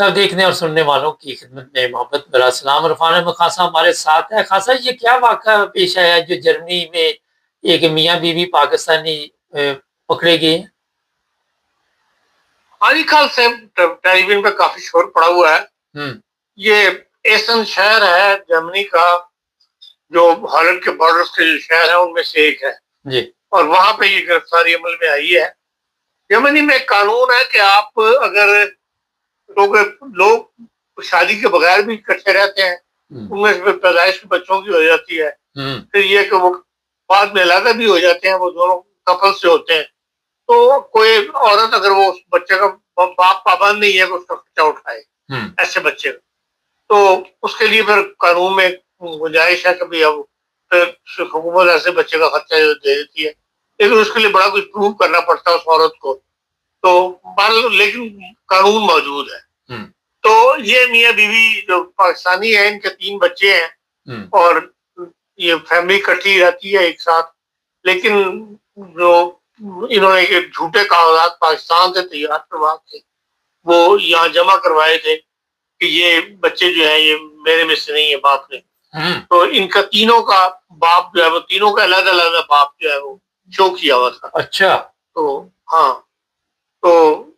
सब देखने और सुनने वालों की खिदमत में मोहब्बत भरा सलाम। इरफान अहमद खान साहब हमारे साथ है। खान साहब, ये क्या वाक़या पेश आया जो जर्मनी में एक मियाँ बीवी पाकिस्तानी पकड़े गए हैं? आजकल से टेलीविजन पे काफी शोर पड़ा हुआ है। ये एसन शहर है जर्मनी का, जो हॉलैंड के बॉर्डर के शहर है उनमें से एक है जी। और वहां पे ये गिरफ्तारी अमल में आई है। जर्मनी में कानून है कि आप अगर लोग शादी के बगैर भी इकट्ठे रहते हैं, उनमें से पैदाइश बच्चों की हो जाती है, फिर ये कि वो बाद में अलग भी हो जाते हैं, वो दोनों कपल से होते हैं, तो कोई औरत अगर वो उस बच्चे का बाप पाबंद नहीं है कि उसका खर्चा उठाए ऐसे बच्चे का, तो उसके लिए फिर कानून में गुंजाइश है कि भाई अब फिर हुकूमत ऐसे बच्चे का खर्चा दे देती है, लेकिन उसके लिए बड़ा कुछ प्रूव करना पड़ता है उस औरत को। तो लेकिन कानून मौजूद है। तो ये मियाँ बीवी जो पाकिस्तानी है, इनके 3 बच्चे हैं और ये फैमिली इकट्ठी रहती है एक साथ, लेकिन जो इन्होंने एक झूठे कागजात पाकिस्तान से तैयार करवा के वो यहाँ जमा करवाए थे कि ये बच्चे जो है ये मेरे में से नहीं है बाप ने। तो इनका तीनों का बाप जो है वो तीनों का अलग अलग बाप जो है वो शो किया हुआ था। अच्छा। तो हाँ, तो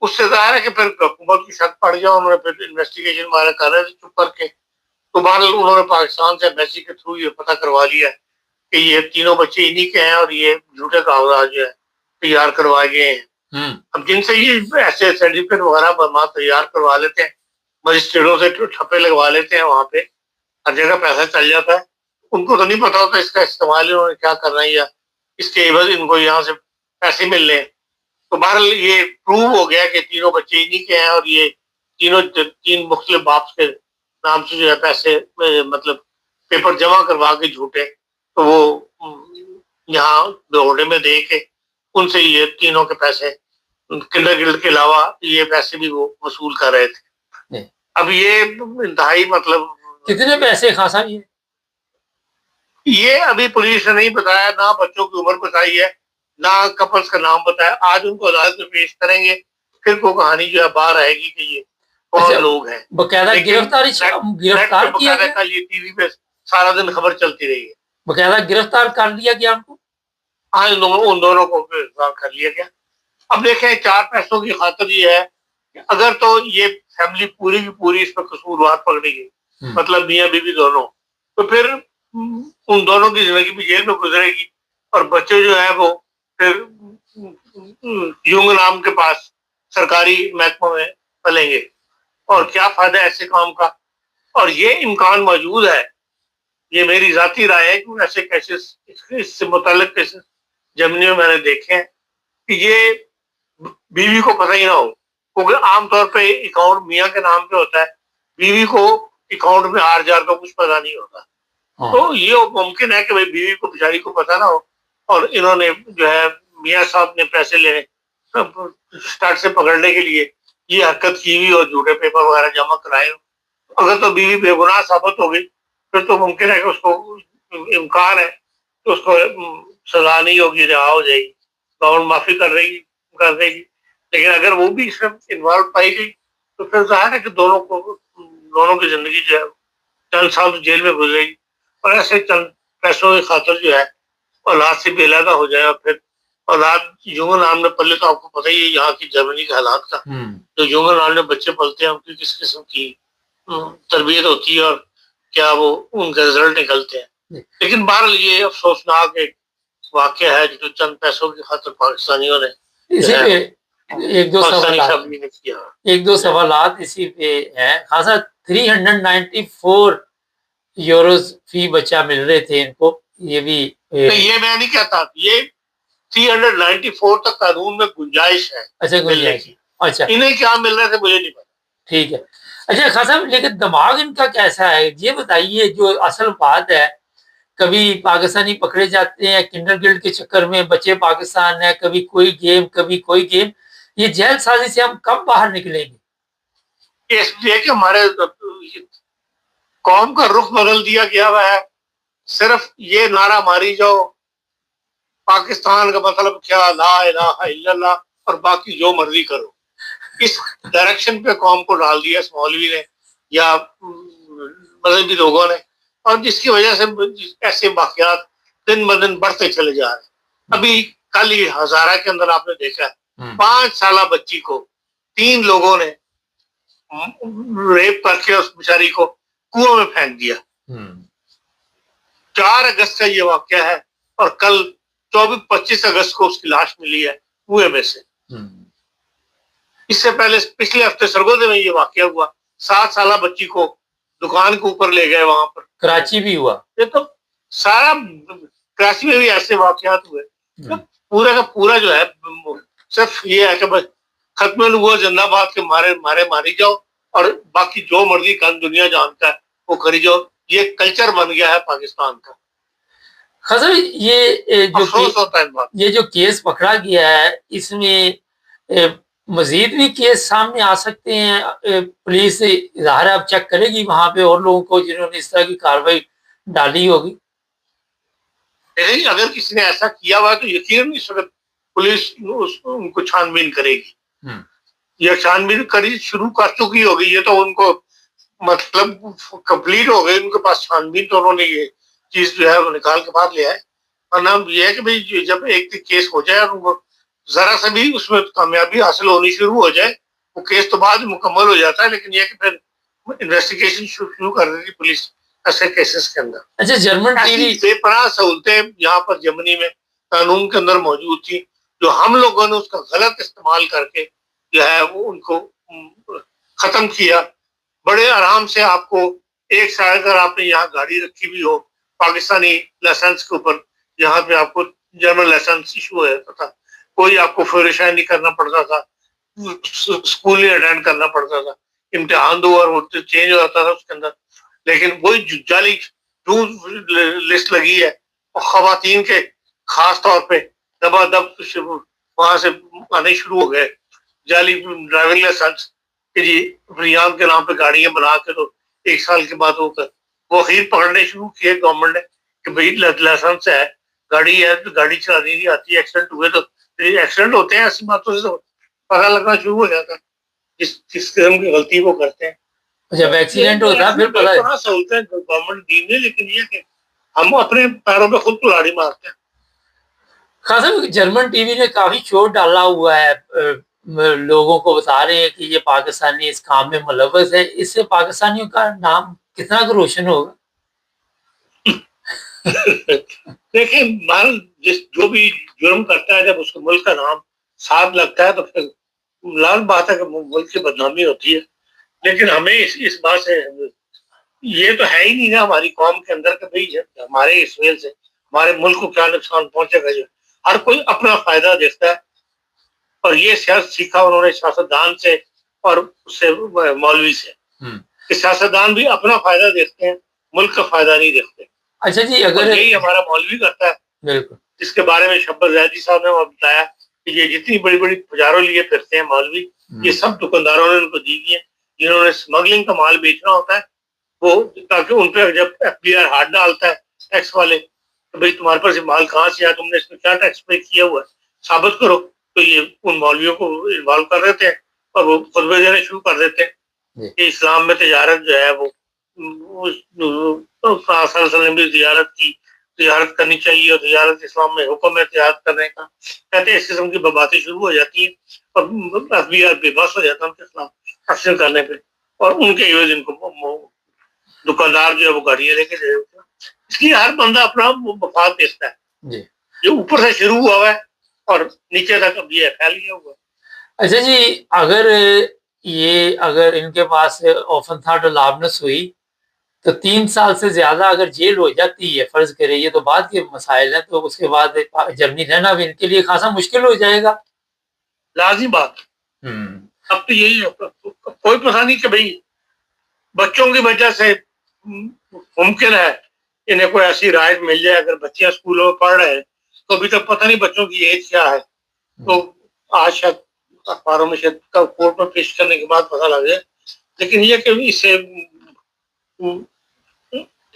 उससे जाहिर है कि फिर हुकूमत की शक पड़ गया, उन्होंने फिर इन्वेस्टिगेशन वगैरह कर रहे थे चुप करके, तो बहरहाल उन्होंने पाकिस्तान से एम्बेसी के थ्रू ये पता करवा लिया कि ये तीनों बच्चे इन्हीं के हैं और ये झूठे कागजात जो है तैयार करवाए गए हैं। अब जिनसे ये ऐसे सर्टिफिकेट वगैरह बना तैयार करवा लेते हैं, मजिस्ट्रेटों से ठप्पे लगवा लेते हैं, वहां पे हर जगह पैसा चल जाता है, उनको तो नहीं पता होता इसका इस्तेमाल इन्होंने क्या करना है या इसके एवज इनको यहाँ से पैसे मिल रहे हैं। तो बहरहाल ये प्रूव हो गया कि तीनों बच्चे इन्हीं के हैं और ये तीनों 3 मुख्तलिफ बाप के नाम से जो है पैसे मतलब पेपर जमा करवा के झूठे, तो वो यहाँ दरोड़े में दे के उनसे ये तीनों के पैसे किंडर गिल्ड के अलावा ये पैसे भी वो वसूल कर रहे थे। अब ये इंतहाई मतलब कितने पैसे खासा ये अभी पुलिस ने नहीं बताया, ना बच्चों की उम्र बताई है, ना कपल्स का नाम बताया। आज उनको अदालत में पेश करेंगे, फिर वो कहानी जो है बाहर आएगी कि ये कौन लोग हैं। बकायदा गिरफ्तार किया गया? कल ये टीवी पे सारा दिन खबर चलती रही है। बकायदा गिरफ्तार कर लिया गया उनको? हाँ, उन दोनों को गिरफ्तार कर लिया गया। अब देखें, 4 पैसों की खातिर ये है कि अगर तो ये फैमिली पूरी की पूरी इस पर कसूरवार पकड़ी गई, मतलब मियाँ बीवी दोनों, तो फिर उन दोनों की जिंदगी भी जेल में गुजरेगी और बच्चे जो है वो फिर युंग नाम के पास सरकारी महकमों में पलेंगे, और क्या फायदा ऐसे काम का। और ये इम्कान मौजूद है, ये मेरी जाती राय है कि ऐसे केसेस, इससे मुताल्लिक केसेस जर्मनी में मैंने देखे हैं कि ये बीवी को पता ही ना हो, क्योंकि आमतौर पे अकाउंट मियाँ के नाम पे होता है, बीवी को अकाउंट में हार जार का कुछ पता नहीं होता। तो ये मुमकिन है कि भाई बीवी को बेचारी को पता ना हो और इन्होंने जो है मियाँ साहब ने पैसे लेने स्टार्ट से पकड़ने के लिए ये हरकत की हुई और झूठे पेपर वगैरह जमा कराए। अगर तो बीवी बेगुनाह साबित हो गई फिर तो मुमकिन है कि उसको इम्कान है तो उसको सजा नहीं होगी, रिहा हो जाएगी, गवर्नमेंट माफी कर देगी। लेकिन अगर वो भी इसमें इन्वॉल्व पाई गई तो फिर जाहिर है कि दोनों की जिंदगी जो है चंद साल जेल में गुजरेगी और ऐसे चंद पैसों की खातिर जो है औलाद से बेलहदा हो जाए। और फिर औलाद यूं नाम ने पले, तो आपको पता ही है यहाँ की जर्मनी के हालात का, जो यूं नाम ने बच्चे पलते हैं उनकी किस किस्म की तरबियत होती है और क्या वो उनके रिजल्ट निकलते हैं। लेकिन बहरहाल ये अफसोसनाक एक वाकया है जो चंद पैसों की खातिर पाकिस्तानियों ने एक दो सवालात इसी पे है। खासा 394 यूरोस फी बच्चा मिल रहे थे इनको, ये भी ये मैं नहीं कहता, ये 394 तक कानून में गुंजाइश है। अच्छा, गुंजाइश। अच्छा, इन्हें क्या मिल रहे थे मुझे नहीं पता। ठीक है। अच्छा खासा, लेकिन दिमाग इनका कैसा है ये बताइए, जो असल बात है। कभी पाकिस्तानी पकड़े जाते हैं किंडर गिल्ड के चक्कर में, बच्चे पाकिस्तान है, कभी कोई गेम कभी कोई गेम, ये जेल साजी से हम कब बाहर निकलेंगे? इसलिए कि हमारे कौम का रुख बदल दिया गया हुआ है। सिर्फ ये नारा मारी जाओ पाकिस्तान का मतलब क्या, ला इलाहा इल्लल्लाह, और बाकी जो मर्जी करो, इस डायरेक्शन पे कौम को डाल दिया इस मौलवी ने या मजहबी लोगों ने, और जिसकी वजह से ऐसे वाकयात दिन ब दिन बढ़ते चले जा रहे हैं। अभी कल ही हजारा के अंदर आपने देखा 5 साल बच्ची को 3 लोगों ने रेप करके उस बेचारी को कुआं में फेंक दिया। 4 अगस्त का ये वाकया है और कल 24-25 अगस्त को उसकी लाश मिली है कुएं में से। इससे पहले पिछले हफ्ते सरगोधे में ये वाकया हुआ, 7 साल बच्ची को दुकान के ऊपर ले गए, वहां पर कराची भी हुआ। ये तो सारा कराची में भी ऐसे वाकयात हुए। तो पूरा का पूरा जो है सिर्फ ये है कि बस खत्म हुआ जिंदाबाद के मारे मारे मारी जाओ और बाकी जो मर्जी काम दुनिया जानता है वो करी जाओ। ये कल्चर बन गया है पाकिस्तान का। खसर ये जो केस पकड़ा गया है इसमें मजीद भी केस सामने आ सकते हैं। पुलिस ज़ाहिर अब चेक करेगी वहां पे और लोगों को जिन्होंने इस तरह की कार्रवाई डाली होगी। अगर किसी ने ऐसा किया हुआ तो यकीनन इस वक्त पुलिस उनको छानबीन करेगी। ये छानबीन करी शुरू कर चुकी होगी। ये तो उनको मतलब कंप्लीट हो गई उनके पास छानबीन, तो उन्होंने ये चीज जो है वो निकाल के बाहर लिया है। और नाम ये है कि भाई जब एक केस हो जाए और उनको जरा सा भी उसमें कामयाबी हासिल होनी शुरू हो जाए, वो केस तो बाद मुकम्मल हो जाता है, लेकिन ये कि फिर इन्वेस्टिगेशन शुरू कर देती पुलिस ऐसे केसेस के अंदर। अच्छा, जर्मन टीवी बेपनाह सहूलतें यहाँ पर जर्मनी में कानून के अंदर मौजूद थी, जो हम लोगों ने उसका गलत इस्तेमाल करके जो है वो उनको खत्म किया। बड़े आराम से आपको एक साल अगर आपने यहाँ गाड़ी रखी हुई हो पाकिस्तानी लाइसेंस के ऊपर, यहाँ पे आपको जर्मन लाइसेंस इशू है, पता कोई आपको फ्लोरिशाइन नहीं करना पड़ता था, स्कूल नहीं अटेंड करना पड़ता था, इम्तिहान 2 बार होते चेंज हो जाता था उसके अंदर। लेकिन वही जाली लिस्ट लगी है और खवातीन के खास तौर पे दबादब वहां से आने शुरू हो गए जाली ड्राइविंग लाइसेंस कि जी रियान के नाम पे गाड़ियां बना के, तो 1 साल के बाद होकर वो अखीर पकड़ने शुरू किए गवर्नमेंट ने कि भाई लाइसेंस है, गाड़ी है तो गाड़ी चलानी नहीं आती, एक्सीडेंट हुए तो एक्सीडेंट होते हैं, ऐसी बातों से तो पता लगना शुरू हो जाता है किस किस्म की गलती वो करते हैं। जब एक्सीडेंट होता है फिर पता सहूलतें गवर्नमेंट दी है, लेकिन ये कि हम अपने पैरों पे खुद कुल्हाड़ी मारते हैं। खास जर्मन टीवी ने काफी शोर डाला हुआ है, लोगों को बता रहे हैं कि ये पाकिस्तानी इस काम में मुलव्वस है। इससे पाकिस्तानियों का नाम कितना रोशन होगा? देखिए जो भी जुर्म करता है जब उसके मुल्क का नाम साथ लगता है तो फिर लाल बात है कि मुल्क की बदनामी होती है। लेकिन हमें इस बात से ये तो है ही नहीं ना हमारी कौम के अंदर कि भाई हमारे इस वजह से हमारे मुल्क को क्या नुकसान पहुंचेगा। जो हर कोई अपना फायदा देखता है और ये सियासत सीखा उन्होंने सियासतदान से और उससे मौलवी से कि सियासतदान भी अपना फायदा देखते हैं, मुल्क का फायदा नहीं देखते। अच्छा जी, अगर यही हमारा मौलवी करता है, बिल्कुल जिसके बारे में शब्बर जैदी साहब ने बताया कि ये जितनी बड़ी बड़ी बाजारों लिए फिरते हैं मौलवी, ये सब दुकानदारों ने उनको दी है जिन्होंने स्मगलिंग का माल बेचना होता है वो, ताकि उन पर जब FBI हाथ डालता है टैक्स वाले तो भाई तुम्हारे पास ये माल कहाँ से आया, तुमने इसमें क्या टैक्स पे किया हुआ है, साबित करो। तो ये उन मौलवियों को इन्वॉल्व कर देते हैं और वो खुतबे देने शुरू कर देते हैं कि इस्लाम में तिजारत जो है वो ने भी तिजारत करनी चाहिए और तिजारत इस्लाम में हुक्म है तिजारत करने का। कहते हैं इस किस्म की बातें शुरू हो जाती हैं और FBI बेबस हो जाता है उनके खिलाफ एक्शन करने पे और उनके एवज इनको दुकानदार जो है वो गाड़ियां लेके दे देते हैं। इसलिए हर बंदा अपना मफाद देखता है जो ऊपर से शुरू हुआ है और नीचे तक अब ये फैल गया हुआ। अच्छा जी, अगर इनके पास ओपन थॉट अलावनेस हुई तो 3 साल से ज्यादा अगर जेल हो जाती है, फर्ज करे ये तो बाद के मसाइल हैं, तो उसके बाद जर्मनी रहना भी इनके लिए खासा मुश्किल हो जाएगा। लाजिम बात। अब तो यही कोई पता नहीं कि भाई बच्चों की वजह से मुमकिन है इन्हें कोई ऐसी राय मिल जाए। अगर बच्चियां स्कूलों में पढ़ रहे हैं तो अभी तक पता नहीं बच्चों की एज क्या है, तो आज शायद अखबारों में शायद कोर्ट में पेश करने के बाद पता लग जाए। लेकिन ये कि इससे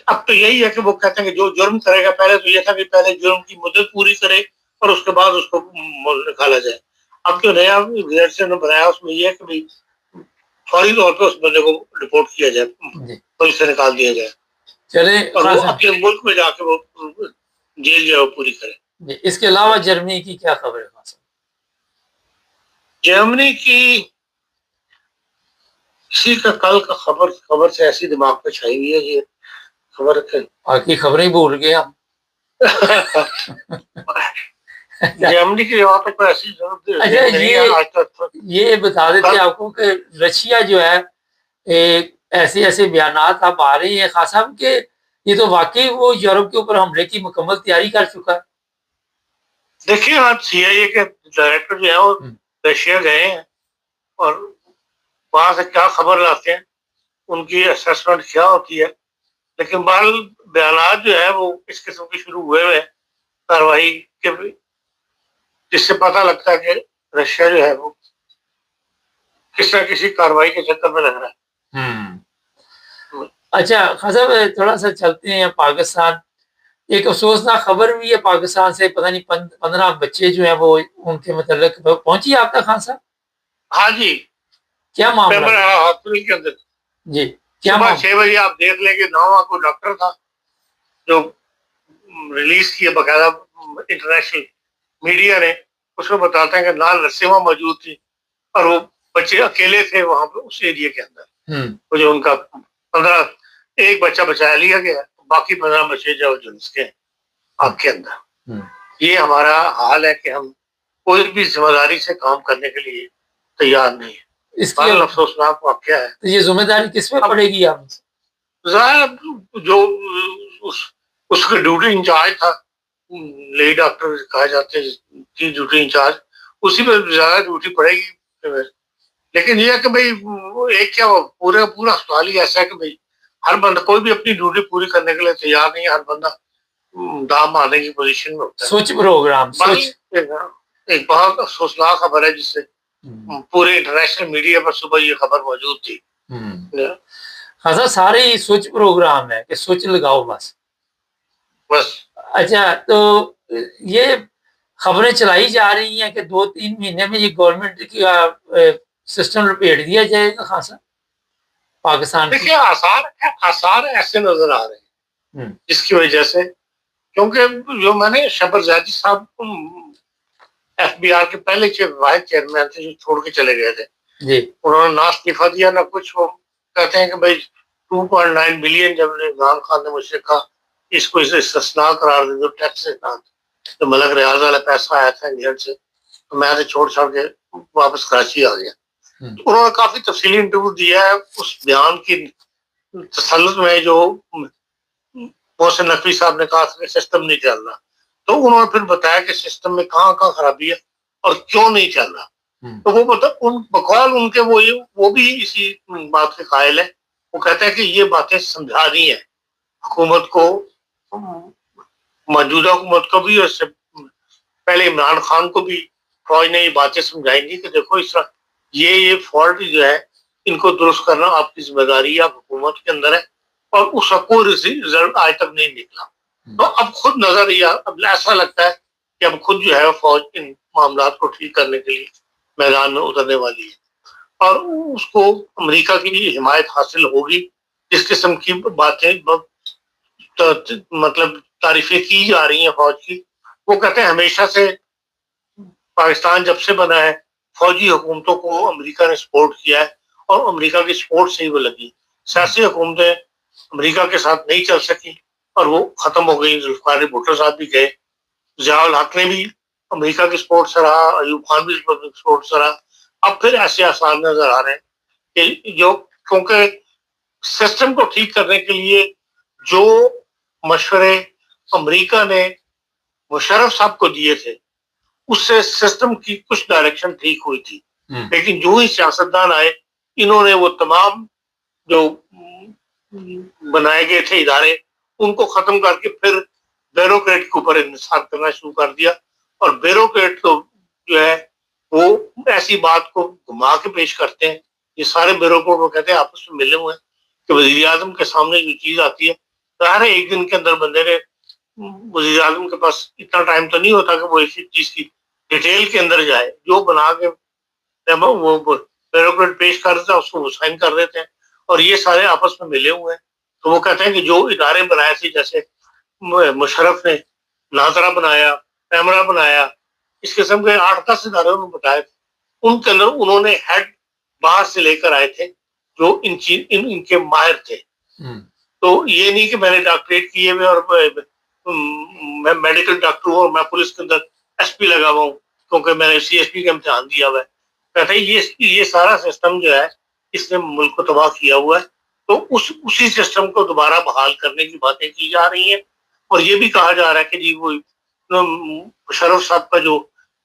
अब तो यही है कि वो कहते हैं कि जो जुर्म करेगा, पहले तो ये था कि पहले जुर्म की मुद्दत पूरी करे और उसके बाद उसको निकाला जाए। अब जो नया गैजेट ने बनाया उसमें ये है कि भाई फौरी तौर पर उस बंदे को रिपोर्ट किया जाए, जी पुलिस से निकाल दिया जाए चले और वो खासा अपने मुल्क में जाके वो जेल जो है वो पूरी करे। जी, इसके अलावा जर्मनी की क्या खबर है खासा? जर्मनी की इसी का कल का खबर से ऐसी दिमाग पे छाई हुई है ये खबर के बाकी खबरें ही भूल गए हम। जर्मनी की वहां पे कोई ऐसी जरूरत अच्छा नहीं है आज तक। ये बता देते आपको कि रशिया जो है एक ऐसे ऐसे बयानात अब आ रही है खासा कि ये तो वाकई वो यूरोप के ऊपर हमले की मुकम्मल तैयारी कर चुका है। देखिए आज सीआईए के डायरेक्टर जो है वो हम्म, रशिया गए हैं और वहां से क्या खबर लाते हैं, उनकी असेसमेंट क्या होती है, लेकिन बहरहाल बयानात जो है वो इस किस्म के शुरू हुए हुए हैं कार्रवाई के, जिससे पता लगता है कि रशिया जो है वो किसी न किसी कार्रवाई के चक्कर में लग रहा है। अच्छा खासा थोड़ा सा चलते हैं पाकिस्तान। एक अफसोसनाक खबर भी है पाकिस्तान से, पता नहीं 15 बच्चे जो हैं वो उनके मतलब पहुंची आप तक खासा? हाँ जी, क्या मामला है? हॉस्पिटल के अंदर जी क्या सुबह मामला? 6 बजे आप देख लेंगे, नौवा कोई डॉक्टर था जो रिलीज किया बकायदा इंटरनेशनल मीडिया ने, उसमें बताते हैं कि लाल नरसिम्हा मौजूद थी और वो बच्चे अकेले थे वहां पे उस एरिया के अंदर। वो जो उनका 15 एक बच्चा बचाया लिया गया, बाकी 15 बच्चे जो उसके आग के अंदर। ये हमारा हाल है कि हम कोई भी जिम्मेदारी से काम करने के लिए तैयार नहीं है। इसकी अफसोसनाक वाक्य है। तो ये जिम्मेदारी किस पे पड़ेगी आप? जो उसके ड्यूटी इंचार्ज था, लेडी डॉक्टर कहा जाते हैं की ड्यूटी इंचार्ज, उसी पे ज्यादा ड्यूटी पड़ेगी। लेकिन ये है कि भाई एक क्या पूरा पूरा अस्पताल ही ऐसा है कि भाई हर बंदा कोई भी अपनी ड्यूटी पूरी करने के लिए तैयार नहीं है, हर बंदा दाम मारने की पोजीशन में होता है। सोच प्रोग्राम सोच एक बहुत अफसोसनाक खबर है जिससे पूरे इंटरनेशनल मीडिया पर सुबह ये खबर मौजूद थी। खासा सारे सोच प्रोग्राम है कि सोच लगाओ बस। अच्छा तो ये खबरें चलाई जा रही हैं कि 2-3 महीने में ये गवर्नमेंट की सिस्टम लपेट दिया जाएगा खासा पाकिस्तान। देखिए आसार ऐसे नजर आ रहे हैं जिसकी वजह से, क्योंकि जो मैंने शबर जैदी साहब एफबीआर के पहले वाहिद चेयरमैन थे जो छोड़ के चले गए थे जी, उन्होंने ना इस्तीफा दिया ना कुछ। वो कहते हैं कि भाई 2.9 बिलियन जब इमरान खान ने मुझसे कहा इसको इसे इस्तेस्ना करार दे दो टैक्स से, तो मलक रियाज वाला पैसा आया था इंग्लैंड से, तो मैं छोड़ छाड़ के वापस कराची आ गया। तो उन्होंने काफी तफसीली इंटरव्यू दिया है उस बयान की तसल्लुत में जो मोहसिन नकवी साहब ने कहा था कि सिस्टम नहीं चल रहा, तो उन्होंने फिर बताया कि सिस्टम में कहाँ कहाँ खराबी है और क्यों नहीं चल रहा। तो वो उन बकौल उनके वो भी इसी बात के कायल है। वो कहते हैं कि ये बातें समझा रही है हुकूमत को, मौजूदा हुकूमत को भी, और पहले इमरान खान को भी फौज ने ये बातें समझाएंगी कि देखो इस ये फॉल्ट जो है इनको दुरुस्त करना आपकी जिम्मेदारी आप हुकूमत के अंदर है, और उसका कोई रिजल्ट आज तक नहीं निकला। तो अब खुद नजर अब ऐसा लगता है कि अब खुद जो है फौज इन मामला को ठीक करने के लिए मैदान में उतरने वाली है और उसको अमेरिका की हिमायत हासिल होगी। जिस किस्म की बातें मतलब तारीफें की जा रही हैं फौज की, वो कहते हैं हमेशा से पाकिस्तान जब से बना है फौजी हुकूमतों को अमेरिका ने सपोर्ट किया है और अमेरिका की सपोर्ट से ही वो लगी। सियासी हुकूमतें अमेरिका के साथ नहीं चल सकी और वो खत्म हो गई। जुल्फिकार भुट्टो साहब भी गए, ज़ियाउल हक ने भी अमेरिका की सपोर्ट से रहा, अयूब खान भी सपोर्ट से रहा। अब फिर ऐसे आसार नजर आ रहे हैं कि जो, क्योंकि सिस्टम को ठीक करने के लिए जो मशवरे अमेरिका ने मुशर्रफ साहब को दिए थे उससे सिस्टम की कुछ डायरेक्शन ठीक हुई थी, लेकिन जो ही सियासतदान आए इन्होंने वो तमाम जो बनाए गए थे इदारे उनको खत्म करके फिर ब्यूरोक्रेट के ऊपर इंतजार करना शुरू कर दिया। और ब्यूरोक्रेट तो जो है वो ऐसी बात को घुमा के पेश करते हैं। ये सारे ब्यूरोक्रेट को कहते हैं आपस में मिले हुए हैं कि वजीर आजम के सामने जो चीज आती है तो एक दिन के अंदर बंदे ने, वजीर आजम के पास इतना टाइम तो नहीं होता कि वो इसी चीज की डिटेल के अंदर जाए, जो बना के वो ब्यूरोक्रेट पेश कर देता है उसको वो साइन कर देते हैं और ये सारे आपस में मिले हुए हैं। तो वो कहते हैं कि जो इदारे बनाए थे, जैसे मुशर्रफ ने नाजरा बनाया, कैमरा बनाया, इस किस्म के 8-10 इदारे उन्होंने बताए थे, उनके अंदर उन्होंने हेड बाहर से लेकर आए थे जो इनके माहिर थे। तो ये नहीं कि मैंने डॉक्टरेट किए हुए और मैं मेडिकल डॉक्टर हूँ और मैं पुलिस के अंदर एसपी लगा हुआ हूँ क्योंकि मैंने सीएसपी का इम्तिहान दिया हुआ है। कहते हैं ये सारा सिस्टम जो है इसने मुल्क को तबाह किया हुआ है। तो उसी सिस्टम को दोबारा बहाल करने की बातें की जा रही हैं और ये भी कहा जा रहा है कि जी वो मुशर्रफ साहब का जो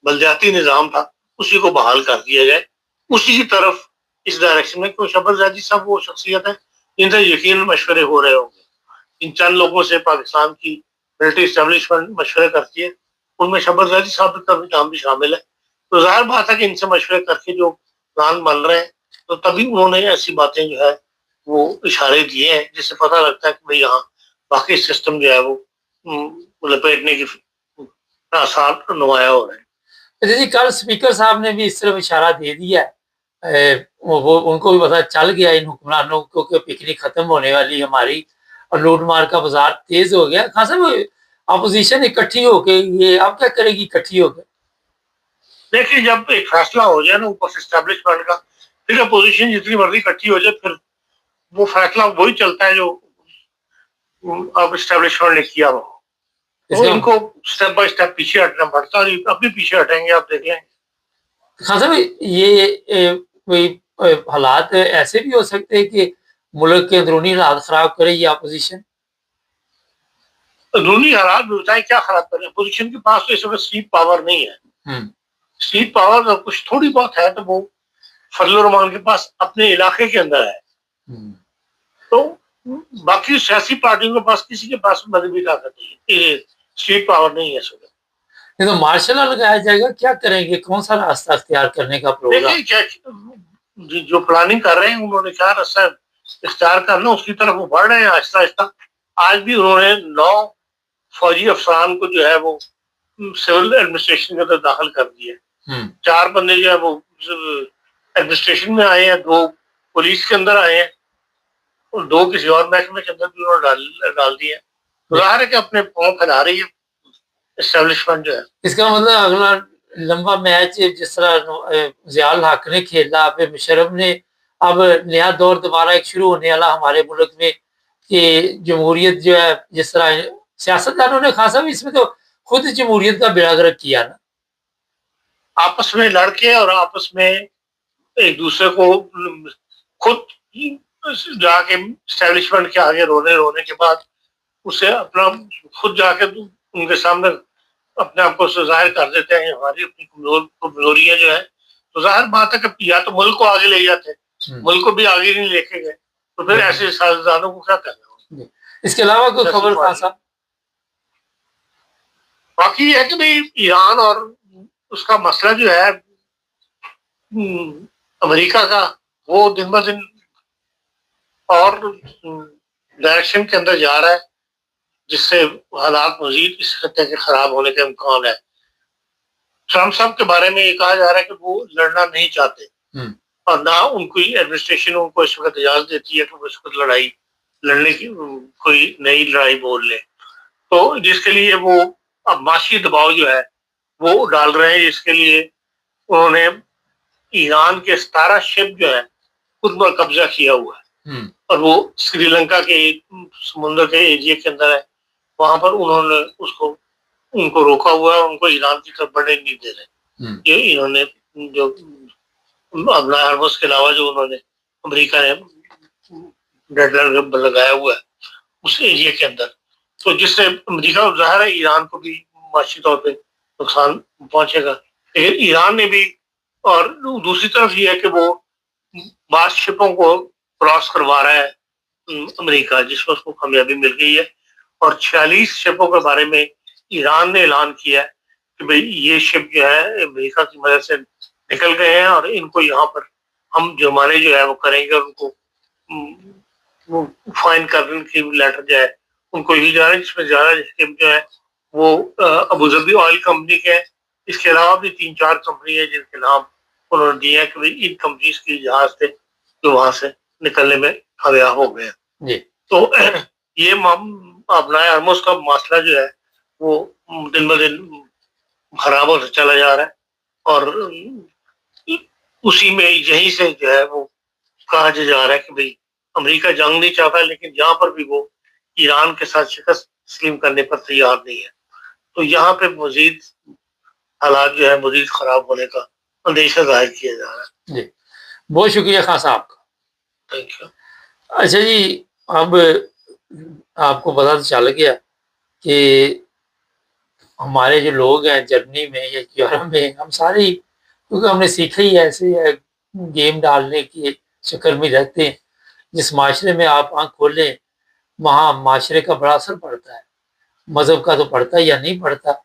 बलदियाती निज़ाम था उसी को बहाल कर दिया जाए, उसी की तरफ इस डायरेक्शन में। क्योंकि शफकत ज़ैदी साहब वो शख्सियत है जिनसे यकीनन मशवरे हो रहे होंगे। इन चंद लोगों से पाकिस्तान की मिलिट्री एस्टेब्लिशमेंट मशवरे करती है, उनमें शफकत ज़ैदी साहब का नाम भी शामिल है। तो ज़ाहिर बात है कि इनसे मशवरे करके जो प्लान बन रहे हैं तो तभी उन्होंने ऐसी बातें जो है वो इशारे दिए हैं जिससे पता लगता है कि भाई यहाँ बाकी सिस्टम जो है वो लपेटने की आसार नुमाया हो रहे हैं। अच्छा जी, कल स्पीकर साहब ने भी इस तरफ इशारा दे दिया है, वो उनको भी पता चल गया इन हुक्मरानों को कि पिकनिक खत्म होने वाली है हमारी और लूट मार का बाजार तेज हो गया। खासा अपोजिशन इकट्ठी होके ये अब क्या करेगी इकट्ठी होकर? देखिए, जब एक फैसला हो जाए ना ऊपर से एस्टेब्लिशमेंट का, फिर अपोजिशन जितनी मर्जी इकट्ठी हो जाए, फिर वो फैसला वही चलता है जो अब एस्टेब्लिशमेंट ने किया हो। तो इनको स्टेप बाय स्टेप पीछे हटना पड़ता है और अब भी पीछे हटेंगे, आप देख लेंगे। खान साहब, ये कोई हालात ऐसे भी हो सकते हैं कि मुल्क के अंदरूनी हालात खराब करे ये अपोजिशन? अंदरूनी हालात भी बताए क्या खराब करें, अपोजिशन के पास तो इस वक्त सीट पावर नहीं है। सीट पावर अगर कुछ थोड़ी बहुत है तो वो फजल रहमान के पास अपने इलाके के अंदर है। तो बाकी सियासी पार्टियों के पास किसी के पास मजहबी ताकत नहीं है, सीट पावर नहीं है इस वक्त। नहीं तो मार्शल लॉ लगाया जाएगा, क्या करेंगे, कौन सा रास्ता अख्तियार करने का प्रोग्राम? देखिए क्या जो प्लानिंग कर रहे हैं उन्होंने क्या रास्ता इख्तियार करना उसकी तरफ वो बढ़ रहे हैं आहिस्ता आहिस्ता। आज भी उन्होंने 9 फौजी अफसरान को जो है वो सिविल एडमिनिस्ट्रेशन के अंदर दाखिल कर दिए। 4 बंदे जो है वो एडमिनिस्ट्रेशन में आए हैं, 2 पुलिस के अंदर आए हैं और 2 किसी और महकमे के अंदर भी उन्होंने डाल दिए। जाहिर है कि अपने पाँव फैला रही है एस्टेब्लिशमेंट जो है। इसका मतलब अगला लंबा मैच जिस तरह ज़ियाउल हक ने खेला, फिर मुशर्रफ ने, अब नया दौर दोबारा एक शुरू होने वाला हमारे मुल्क में कि जमहूरियत जो है, जिस तरह सियासतदानों ने खासा भी इसमें तो खुद जमहूरियत का बेड़ा गर्क किया ना, आपस में लड़के और आपस में एक दूसरे को खुद जाके एस्टेब्लिशमेंट के आगे रोने के बाद उसे अपना खुद जाके उनके सामने अपने आप को जाहिर कर देते हैं हमारी अपनी कमजोरियां जो है। तो जाहिर बात है कि या तो मुल्क को आगे ले जाते हैं, मुल्क को भी आगे नहीं लेके गए, तो फिर ऐसे साजिशदारों को क्या करना। इसके अलावा कोई खबर खान साहब? बाकी है कि भाई ईरान और उसका मसला जो है अमेरिका का, वो दिन ब दिन और डायरेक्शन के अंदर जा रहा है जिससे हालात मजीद इस खत्ते के खराब होने के इम्कान है। ट्रम्प साहब के बारे में ये कहा जा रहा है कि वो लड़ना नहीं चाहते और ना उनकी एडमिनिस्ट्रेशन उनको इस वक्त इजाजत देती है कि वो इस वक्त लड़ने की कोई नई लड़ाई बोल ले। तो जिसके लिए वो अब माशी दबाव जो है वो डाल रहे हैं, जिसके लिए उन्होंने ईरान के 17 शिप जो है उन पर कब्जा किया हुआ है और वो श्रीलंका के समुद्र के एरिया के अंदर है। वहां पर उन्होंने उनको रोका हुआ है, उनको ईरान की तरफ बढ़ने नहीं दे रहे। ये इन्होंने जो अपना हरमुज के अलावा जो उन्होंने अमेरिका ने डेडलाइन लगाया हुआ है उस एरिया के अंदर, तो जिससे अमेरिका जाहिर है ईरान को भी माशी तौर पे नुकसान पहुंचेगा। लेकिन ईरान ने भी, और दूसरी तरफ ये है कि वो बास शिपों को क्रॉस करवा रहा है अमेरिका, जिसमें उसको कामयाबी मिल गई है और 46 शिपों के बारे में ईरान ने ऐलान किया है कि भाई ये शिप जो है अमेरिका की मदद से निकल गए हैं और इनको यहाँ पर हम जुर्माने जो है वो करेंगे और उनको वो फाइन करने की लेटर जो है उनको ही जा रहा है, जिसमें जा रहा है शिप जो है वो अबू धाबी ऑयल कंपनी के इसके अलावा भी 3-4 कंपनी है जिनके नाम उन्होंने दिए हैं कि भाई इन कंपनीज की जहाज थे जो वहां से निकलने में कामयाब हो गए। जी। तो ये अपना हॉर्मुज़ का मसला जो है वो दिन ब दिन खराब होता चला जा रहा है और उसी में यहीं से जो है वो कहा जा रहा है कि भाई अमेरिका जंग नहीं चाहता, लेकिन यहाँ पर भी वो ईरान के साथ शिकस्त तस्लीम करने पर तैयार नहीं है। तो यहाँ पे मजीद हालात जो है मजीद खराब होने का अंदेशा जाहिर किया जा रहा है। जी, बहुत शुक्रिया खान साहब का। Thank you. अच्छा जी, अब आपको पता तो चल गया कि हमारे जो लोग हैं जर्मनी में या यूरोप में, हम सारे ही, क्योंकि हमने सीखा ही ऐसे है, गेम डालने के चक्कर में रहते हैं। जिस माशरे में आप आँख खोलें, वहाँ माशरे का बड़ा असर पड़ता है। मज़हब का तो पड़ता है या नहीं पड़ता,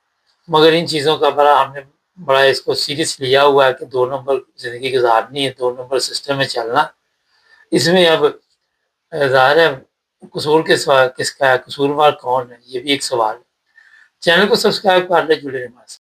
मगर इन चीज़ों का हमने बड़ा इसको सीरियस लिया हुआ है कि 2 नंबर ज़िंदगी गुज़ारनी है, 2 नंबर सिस्टम में चलना। इसमें अब ज़ाहिर है कसूर किसका है, कसूरवार कौन है, ये भी एक सवाल है। चैनल को सब्सक्राइब कर लें, जुड़े रहें हमारे साथ।